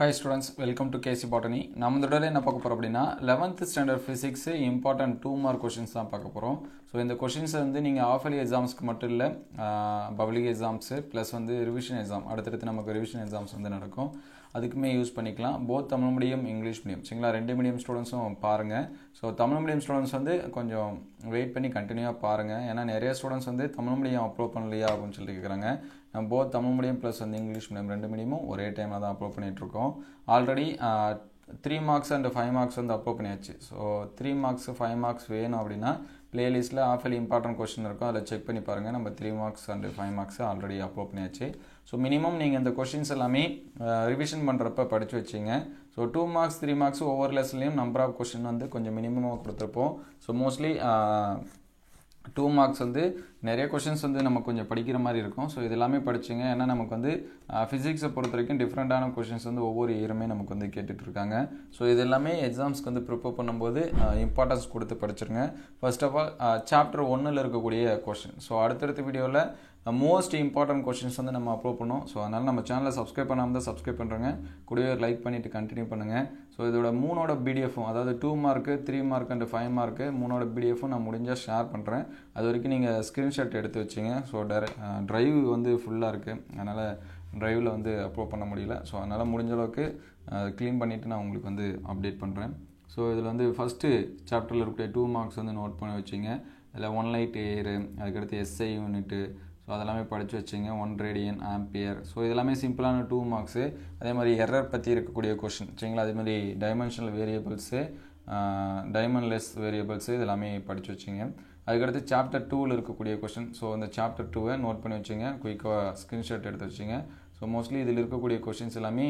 Hi students, welcome to KC Botany. நம்ம இந்த தடவை என்ன பார்க்க போறோம் அப்படினா 11th standard physics important 2 mark questions தான் பார்க்க போறோம். சோ இந்த questions வந்து நீங்க half yearly examsக்கு மட்டும் இல்ல public exams plus வந்து revision exam அடுத்து நமக்கு revision exams வந்து நடக்கும். அதுக்குமே யூஸ் பண்ணிக்கலாம். both Tamil medium English medium சரிங்களா ரெண்டு மீடியம் ஸ்டூடண்ட்ஸும் பாருங்க. சோ தமிழ் மீடியம் ஸ்டூடண்ட்ஸ் வந்து கொஞ்சம் வெயிட் பண்ணி கண்டினியூவா பாருங்க. ஏன்னா நிறைய ஸ்டூடண்ட்ஸ் வந்து தமிழ் மீடியம் அப்லோட் பண்ணலையா அப்படினு சொல்லி கேக்குறாங்க. நம்ம both தமிழ் மீடியம் plus வந்து இங்கிலீஷ் மீடியம் ரெண்டு மீடியமும் ஒரே டைம்ல தான் அப்லோட் பண்ணிட்டு இருக்கோம். ஆல்ரெடி 3 marks and 5 marks வந்து அப்லோட் பண்ணியாச்சு. ஸோ 3 marks 5 marks வேணும் அப்படின்னா பிளேலிஸ்ட்டில் ஆஃபலி இம்பார்ட்டன்ட் கொஸ்டின் இருக்கும், அதில் செக் பண்ணி பாருங்கள். நம்ம 3 marks and 5 marks already upload பண்ணியாச்சு. ஸோ மினிமம் நீங்கள் இந்த கொஸ்டின்ஸ் எல்லாமே ரிவிஷன் பண்ணுறப்ப படித்து வச்சிங்க. ஸோ 2 marks 3 marks ஒவ்வொரு லெசன்லேயும் நம்பர் ஆஃப் கொஸ்டின் வந்து கொஞ்சம் மினிமமாக கொடுத்துருப்போம். ஸோ மோஸ்ட்லி 2 marks வந்து நிறைய கொஷின்ஸ் வந்து நம்ம கொஞ்சம் படிக்கிற மாதிரி இருக்கும். ஸோ இது எல்லாமே படிச்சுங்க. ஏன்னா நமக்கு வந்து ஃபிசிக்ஸை பொறுத்த வரைக்கும் டிஃப்ரெண்ட்டான கொஷின்ஸ் வந்து ஒவ்வொரு இயருமே நமக்கு வந்து கேட்டுட்டு இருக்காங்க. ஸோ இது எல்லாமே எக்ஸாம்ஸ்க்கு வந்து ப்ரிப்பேர் பண்ணும்போது இம்பார்ட்டன்ஸ் கொடுத்து படிச்சிருங்க. ஃபர்ஸ்ட் ஆஃப் ஆல் சாப்டர் 1ல் இருக்கக்கூடிய கொஷின். ஸோ அடுத்தடுத்த வீடியோவில் மோஸ்ட் இம்பார்ட்டன்ட் கொஷின்ஸ் வந்து நம்ம அப்லோட் பண்ணோம். ஸோ அதனால் நம்ம சேனலை சப்ஸ்கிரைப் பண்ணாமல் தான் சப்ஸ்கிரைப் பண்ணுறேங்க. கூடவே லைக் பண்ணிவிட்டு கண்டினியூ பண்ணுங்கள். ஸோ இதோட 3ஓட பிடிஎஃப்பும் அதாவது 2 mark 3 mark and 5 mark 3ஓட பிடிஎஃப்பும் நான் முடிஞ்சால் ஷேர் பண்ணுறேன். அது வரைக்கும் நீங்கள் ஸ்க்ரீன்ஷாட் எடுத்து வச்சிங்க. ஸோ ட்ரைவ் வந்து ஃபுல்லாக இருக்குது, அதனால் ட்ரைவில் வந்து அப்லோட் பண்ண முடியல. ஸோ அதனால் முடிஞ்ச அளவுக்கு க்ளீன் பண்ணிவிட்டு நான் உங்களுக்கு வந்து அப்டேட் பண்ணுறேன். ஸோ இதில் வந்து ஃபஸ்ட்டு சாப்டரில் இருக்கக்கூடிய 2 marks வந்து நோட் பண்ணி வச்சிங்க. இதில் 1 light year, அதுக்கடுத்து எஸ்ஐ யூனிட்டு, ஸோ அதெல்லாமே படித்து வச்சிங்க. 1 radian ampere. ஸோ இதெல்லாமே சிம்பிளான 2 marks. அதே மாதிரி எரர் பற்றி இருக்கக்கூடிய கொஷின் சரிங்களா. அதே மாதிரி டைமென்ஷனல் வேரியபிள்ஸு, டைமண்ட்லெஸ் வேரியபிள்ஸு இதெல்லாமே படித்து வச்சிங்க. அதுக்கடுத்து சாப்டர் 2ல் இருக்கக்கூடிய கொஷின். ஸோ அந்த சாப்டர் 2வை நோட் பண்ணி வச்சிங்க, குயிக்காக ஸ்க்ரீன்ஷாட் எடுத்து வச்சிங்க. ஸோ மோஸ்ட்லி இதில் இருக்கக்கூடிய கொஷின்ஸ் எல்லாமே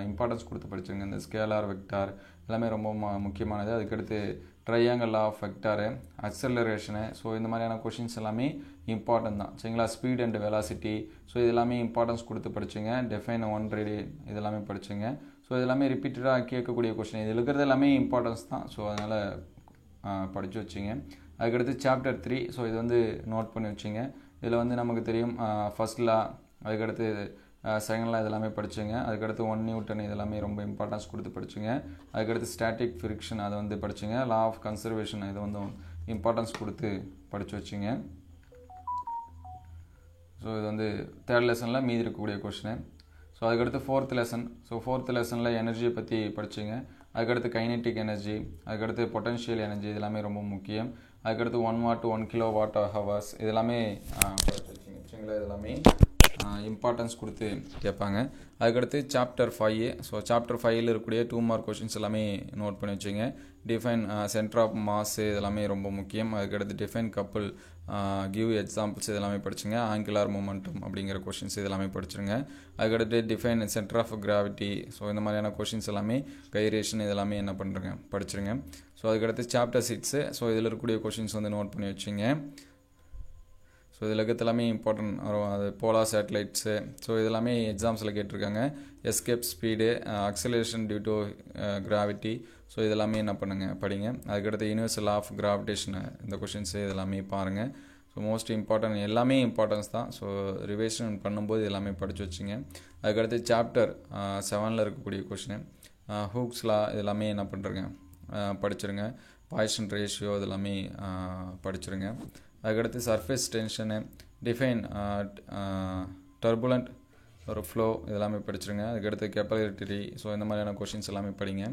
இம்பார்ட்டன்ஸ் கொடுத்து படிச்சுங்க. இந்த ஸ்கேலார் வெக்டார் எல்லாமே ரொம்ப முக்கியமானது. அதுக்கடுத்து ட்ரையாங்கல் ஆஃப் வெக்டாரு, அக்சலரேஷனு, ஸோ இந்த மாதிரியான கொஷின்ஸ் எல்லாமே இம்பார்ட்டன்ட் தான் சரிங்களா. ஸ்பீட் அண்ட் வெலாசிட்டி, ஸோ இது எல்லாமே இம்பார்ட்டன்ஸ் கொடுத்து படிச்சுங்க. டெஃபைன் 1 radian இதெல்லாமே படிச்சுங்க. ஸோ இதெல்லாமே ரிப்பீட்டடாக கேட்கக்கூடிய கொஷின். இதில் இருக்கிறது எல்லாமே இம்பார்ட்டன்ஸ் தான். ஸோ அதனால் படித்து வச்சிங்க. அதுக்கடுத்து சாப்டர் 3. ஸோ இது வந்து நோட் பண்ணி வச்சிங்க. இதில் வந்து நமக்கு தெரியும் ஃபர்ஸ்ட் லா, அதுக்கடுத்து செகண்ட் லா இதெல்லாமே படிச்சுங்க. அதுக்கடுத்து 1 Newton இதெல்லாமே ரொம்ப இம்பார்ட்டன்ஸ் கொடுத்து படிச்சுங்க. அதுக்கடுத்து ஸ்டாட்டிக் ஃப்ரிக்ஷன் அதை வந்து படிச்சுங்க. லா ஆஃப் கன்சர்வேஷன் இது வந்து இம்பார்ட்டன்ஸ் கொடுத்து படித்து வச்சிங்க. ஸோ இது வந்து தேர்ட் லெசனில் மீதி இருக்கக்கூடிய கொஷினு. ஸோ அதுக்கடுத்து 4th லெசன். ஸோ 4th லெசனில் எனர்ஜியை பற்றி படிச்சுங்க. அதுக்கடுத்து கைனெட்டிக் எனர்ஜி, அதுக்கடுத்து பொட்டன்ஷியல் எனர்ஜி இதெல்லாமே ரொம்ப முக்கியம். அதுக்கடுத்து 1 watt 1 kWh இதெல்லாமே படிச்சு வச்சிங்க சரிங்களா. இதெல்லாமே இம்பார்ட்டன்ஸ் கொடுத்து கேட்பாங்க. அதுக்கடுத்து சாப்டர் 5. ஸோ சாப்டர் 5ல் இருக்கக்கூடிய 2 mark கொஷின்ஸ் எல்லாமே நோட் பண்ணி வச்சுங்க. டிஃபைன் சென்டர் ஆஃப் மாஸ் இதெல்லாமே ரொம்ப முக்கியம். அதுக்கடுத்து டிஃபைன் கப்புள், கிவ் எக்ஸாம்பிள்ஸ் இதெல்லாமே படிச்சுங்க. ஆங்குலார் மொமெண்டம் அப்படிங்கிற கொஷின்ஸ் இதெல்லாமே படிச்சுருங்க. அதுக்கடுத்து define centre of gravity, so இந்த மாதிரியான கொஷின்ஸ் எல்லாமே கைரேஷன் இதெல்லாமே என்ன பண்ணுறங்க படிச்சுருங்க. ஸோ அதுக்கடுத்து சாப்டர் 6. ஸோ இதில் இருக்கக்கூடிய கொஷின்ஸ் வந்து நோட் பண்ணி வச்சுங்க. ஸோ இதில் இருக்கிறது எல்லாமே இம்பார்ட்டன்ட் வரும். அது போலார் சேட்டலைட்ஸு, ஸோ இதெல்லாமே எக்ஸாம்ஸில் கேட்டிருக்காங்க. Escape speed, acceleration due to gravity, so இதெல்லாமே என்ன பண்ணுங்கள் படிங்க. அதுக்கடுத்து யூனிவர்சல் ஆஃப் கிராவிடேஷன் இந்த கொஷின்ஸு இதெல்லாமே பாருங்கள். ஸோ மோஸ்ட் இம்பார்ட்டன்ட் எல்லாமே இம்பார்ட்டன்ஸ் தான். ஸோ ரிவைஷன் பண்ணும்போது எல்லாமே படித்து வச்சுங்க. அதுக்கடுத்து சாப்டர் 7ல் இருக்கக்கூடிய கொஷின் ஹூக்ஸ் லா இதெல்லாமே என்ன பண்ணுறங்க படிச்சிருங்க. பாய்சன் ரேஷியோ இதெல்லாமே படிச்சிருங்க. அதுக்கடுத்து சர்ஃபேஸ் டென்ஷனு, டிஃபைன் டர்புலண்ட் ஒரு ஃப்ளோ இதெல்லாமே படிச்சிருங்க. அதுக்கடுத்து கேப்பபிலிட்டி, ஸோ இந்த மாதிரியான கொஷின்ஸ் எல்லாமே படிங்க.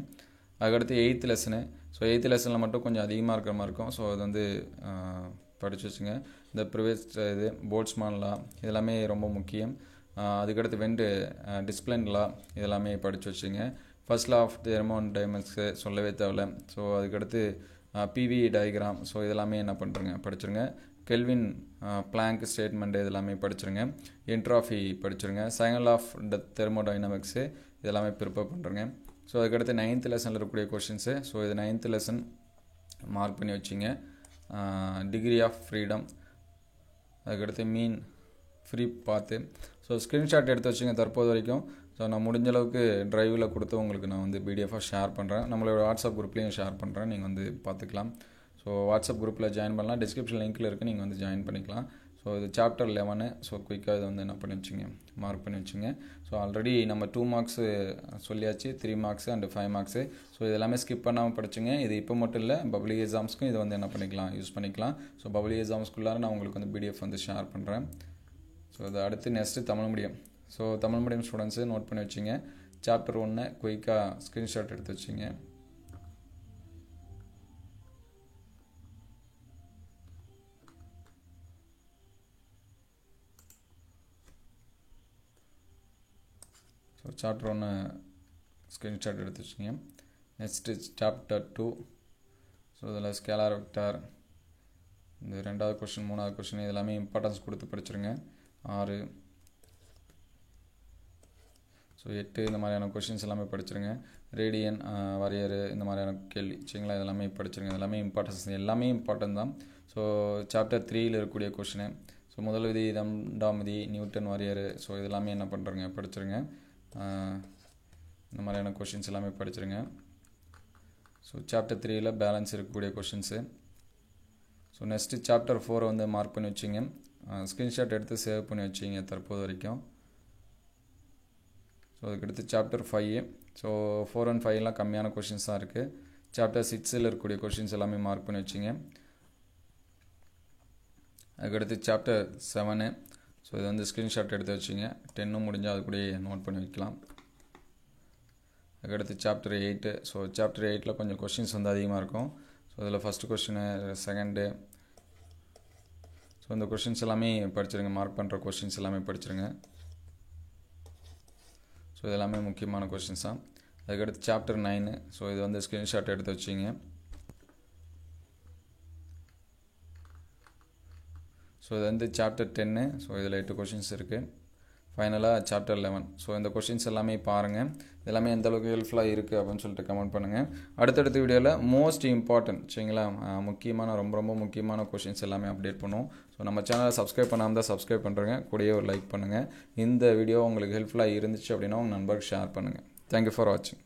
அதுக்கடுத்து 8th லெசனு. ஸோ 8th லெசனில் மட்டும் கொஞ்சம் அதிகமாக இருக்கிற மாதிரி இருக்கும். ஸோ அது வந்து படித்து வச்சுங்க. இந்த ப்ரிவேஸ் இது போல்ட்ஸ்மான் லா இதெல்லாமே ரொம்ப முக்கியம். அதுக்கடுத்து வெண்டு டிஸ்பிளின் லா இதெல்லாமே படித்து வச்சுங்க. ஃபர்ஸ்ட் லா ஆஃப் தெர்மோடைனமிக்ஸு சொல்லவே தேவையில்ல. ஸோ அதுக்கடுத்து பிவி டயக்ராம், ஸோ இதெல்லாமே என்ன பண்ணுறங்க படிச்சுருங்க. கெல்வின் பிளாங்க் ஸ்டேட்மெண்ட் இதெல்லாமே படிச்சுருங்க. என்ட்ராஃபி படிச்சுருங்க. செகண்ட் லா ஆஃப் தெர்மோடைனமிக்ஸு இதெல்லாமே ப்ரிப்பேர் பண்ணுறங்க. ஸோ அதுக்கடுத்து 9th லெசனில் இருக்கக்கூடிய கொஷின்ஸு. ஸோ இது 9th லெசன் மார்க் பண்ணி வச்சிங்க. டிகிரி ஆஃப் ஃப்ரீடம், அதுக்கடுத்து மீன் ஃப்ரீ பார்த்து, ஸோ ஸ்க்ரீன்ஷாட் எடுத்து வச்சுங்க தற்போது வரைக்கும். ஸோ நான் முடிஞ்ச அளவுக்கு ட்ரைவில் கொடுத்து உங்களுக்கு நான் வந்து பிடிஎஃபாக ஷேர் பண்ணுறேன். நம்மளோட வாட்ஸ்அப் குரூப்லேயும் ஷேர் பண்ணுறேன், நீங்கள் வந்து பார்த்துக்கலாம். ஸோ வாட்ஸ்அப் குரூப்பில் ஜாயின் பண்ணலாம். டிஸ்கிரிப்ஷன் லிங்க்கில் இருக்குது, நீங்கள் வந்து ஜாயின் பண்ணிக்கலாம். ஸோ இது சாப்டர் 11. ஸோ குயிக்காக இது வந்து என்ன பண்ணி வச்சுங்க, மார்க் பண்ணி வச்சுங்க. ஸோ ஆல்ரெடி நம்ம 2 மார்க்ஸு சொல்லியாச்சு, 3 மார்க்ஸு அண்டு 5 மார்க்ஸு. ஸோ இது எல்லாமே ஸ்கிப் பண்ணாமல் படிச்சுங்க. இது இப்போ மட்டும் இல்லை, பப்ளிக் எக்ஸாம்ஸ்க்கும் இது வந்து என்ன பண்ணிக்கலாம், யூஸ் பண்ணிக்கலாம். ஸோ பப்ளிக் எக்ஸாம்ஸ்க்குள்ளார நான் உங்களுக்கு வந்து பிடிஎஃப் வந்து ஷேர் பண்ணுறேன். ஸோ இது அடுத்து next Tamil medium. So Tamil medium students note பண்ணி வச்சுங்க. சாப்டர் 1 குயிக்காக ஸ்க்ரீன்ஷாட் எடுத்து வச்சுங்க. ஸோ சாப்டர் 1 ஸ்க்ரீன்ஷாட் எடுத்து வச்சுங்க. Next chapter 2. ஸோ இதில் ஸ்கேலார் வெக்டார், இந்த 2வது கொஷின் 3வது கொஷின் இது எல்லாமே இம்பார்ட்டன்ஸ் கொடுத்து படிச்சிருங்க. 6, ஸோ 8 இந்த மாதிரியான கொஷின்ஸ் எல்லாமே படிச்சிருங்க. ரேடியன் வரையறு இந்த மாதிரியான கேள்வி சரிங்களா, இதெல்லாமே படிச்சிருங்க. எல்லாமே இம்பார்ட்டன்ஸ், எல்லாமே இம்பார்ட்டன் தான். ஸோ சாப்டர் 3ல் இருக்கக்கூடிய கொஷினு. ஸோ முதல் விதி, 2ஆம் விதி, நியூட்டன் வரையறு, ஸோ இதெல்லாமே என்ன பண்ணுறங்க, படிச்சிருங்க. இந்த மாதிரியான கொஷின்ஸ் எல்லாமே படிச்சிருங்க. ஸோ சாப்டர் 3ல் பேலன்ஸ் இருக்கக்கூடிய கொஷின்ஸு. ஸோ நெக்ஸ்ட்டு சாப்டர் 4 வந்து மார்க் பண்ணி வச்சிங்க. ஸ்க்ரீன்ஷாட் எடுத்து சேவ் பண்ணி வச்சிங்க தற்போது வரைக்கும். ஸோ அதுக்கடுத்து சாப்டர் 5. ஸோ 4 and 5 கம்மியான கொஷின்ஸ் தான் இருக்குது. சாப்டர் 6ல் இருக்கக்கூடிய கொஷின்ஸ் எல்லாமே மார்க் பண்ணி வச்சிங்க. அதுக்கடுத்து சாப்டர் 7. ஸோ இது வந்து ஸ்க்ரீன்ஷாட் எடுத்து வச்சிங்க. 10 முடிஞ்சால் அது கூட நோட் பண்ணி வைக்கலாம். அதுக்கடுத்து சாப்டர் 8. ஸோ சாப்டர் 8ல் கொஞ்சம் கொஷின்ஸ் வந்து அதிகமாக இருக்கும். ஸோ இதில் ஃபஸ்ட்டு கொஷினு, செகண்டு, ஸோ இந்த கொஷின்ஸ் எல்லாமே படிச்சிருங்க. மார்க் பண்ணுற கொஷின்ஸ் எல்லாமே படிச்சிருங்க. ஸோ இதெல்லாமே முக்கியமான கொஷின்ஸ் தான். அதுக்கடுத்து சாப்டர் 9. ஸோ இது வந்து ஸ்க்ரீன்ஷாட் எடுத்து வச்சிங்க. ஸோ இது வந்து சாப்டர் 10. ஸோ இதில் 8 கொஷின்ஸ் இருக்குது. ஃபைனலாக சாப்டர் 11. ஸோ இந்த கொஷின்ஸ் எல்லாமே பாருங்கள். இதெல்லாமே எந்த அளவுக்கு ஹெல்ப்ஃபுல்லாக இருக்குது அப்படின்னு சொல்லிட்டு கமெண்ட் பண்ணுங்கள். அடுத்தடுத்த வீடியோவில் மோஸ்ட் இம்பார்ட்டன்ட் சரிங்களா, முக்கியமான ரொம்ப முக்கியமான கொஷின்ஸ் எல்லாமே அப்டேட் பண்ணுவோம். ஸோ நம்ம சேனலை சப்ஸ்கிரைப் பண்ணாமல் தான் சப்ஸ்கிரைப் பண்ணுறேங்க. கூடயே ஒரு லைக் பண்ணுங்கள். இந்த வீடியோ உங்களுக்கு ஹெல்ப்ஃபுல்லாக இருந்துச்சு அப்படின்னா உங்கள் நண்பருக்கு ஷேர் பண்ணுங்கள். தேங்க்யூ ஃபார் வாட்சிங்.